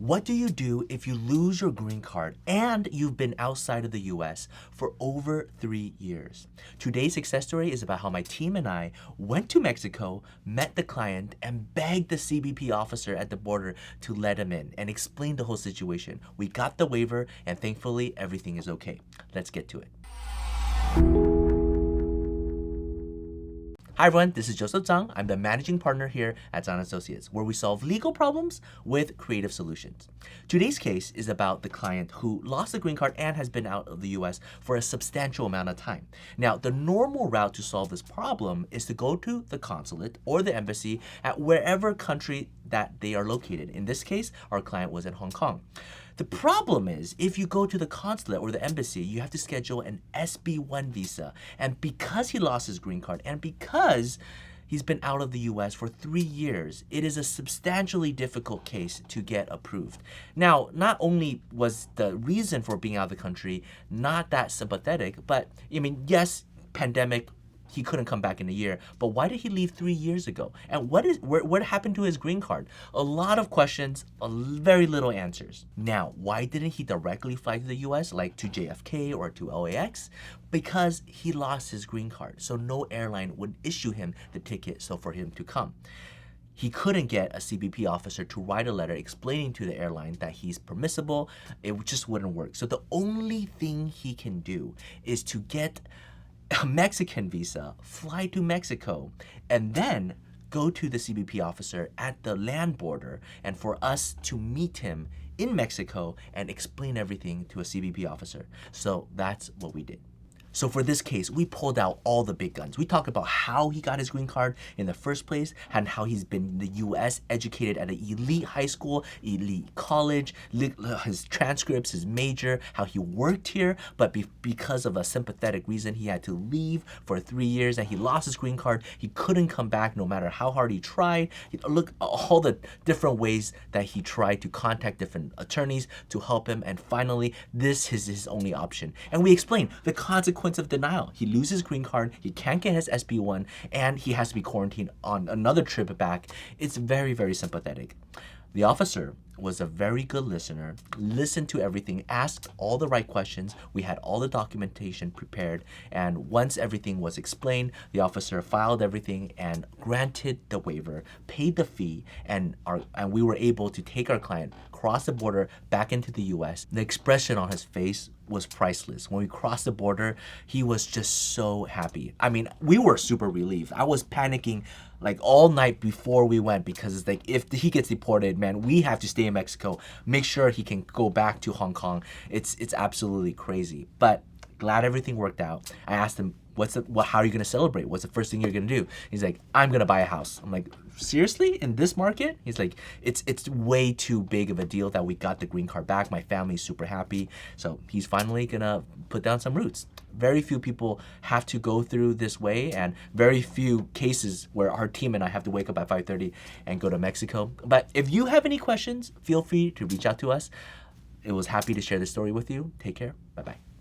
What do you do if you lose your green card and you've been outside of the US for over 3 years? Today's success story is about how my team and I went to Mexico, met the client, and begged the CBP officer at the border to let him in and explain the whole situation. We got the waiver, and thankfully, everything is okay. Let's get to it. Hi everyone, this is Joseph Zhang. I'm the managing partner here at Zhang Associates, where we solve legal problems with creative solutions. Today's case is about the client who lost the green card and has been out of the US for a substantial amount of time. Now, the normal route to solve this problem is to go to the consulate or the embassy at wherever country that they are located. In this case, our client was in Hong Kong. The problem is, if you go to the consulate or the embassy, you have to schedule an SB1 visa. And because he lost his green card and because he's been out of the US for 3 years, it is a substantially difficult case to get approved. Now, not only was the reason for being out of the country not that sympathetic, but yes, pandemic, he couldn't come back in a year, but why did he leave 3 years ago? And what happened to his green card? A lot of questions, very little answers. Now, why didn't he directly fly to the US, like to JFK or to LAX? Because he lost his green card, so no airline would issue him the ticket for him to come. He couldn't get a CBP officer to write a letter explaining to the airline that he's permissible. It just wouldn't work. So the only thing he can do is to get a Mexican visa, fly to Mexico, and then go to the CBP officer at the land border and for us to meet him in Mexico and explain everything to a CBP officer. So that's what we did. So for this case, we pulled out all the big guns. We talked about how he got his green card in the first place and how he's been in the US, educated at an elite high school, elite college, his transcripts, his major, how he worked here, but because of a sympathetic reason, he had to leave for 3 years and he lost his green card. He couldn't come back no matter how hard he tried. Look, all the different ways that he tried to contact different attorneys to help him, and finally, this is his only option. And we explained the consequences of denial. He loses green card, he can't get his SB1, and he has to be quarantined on another trip back. It's very, very sympathetic. The officer was a very good listener, listened to everything, asked all the right questions. We had all the documentation prepared, and once everything was explained, the officer filed everything and granted the waiver, paid the fee, and we were able to take our client across the border back into the US. The expression on his face was priceless. When we crossed the border, he was just so happy. We were super relieved. I was panicking like all night before we went because it's like, if he gets deported, man, we have to stay in Mexico, make sure he can go back to Hong Kong. It's absolutely crazy, but glad everything worked out. I asked him, how are you gonna celebrate? What's the first thing you're gonna do? He's like, I'm gonna buy a house. I'm like, seriously? In this market? He's like, it's way too big of a deal that we got the green card back. My family's super happy. So he's finally gonna put down some roots. Very few people have to go through this way, and very few cases where our team and I have to wake up at 5:30 and go to Mexico. But if you have any questions, feel free to reach out to us. It was happy to share this story with you. Take care. Bye-bye.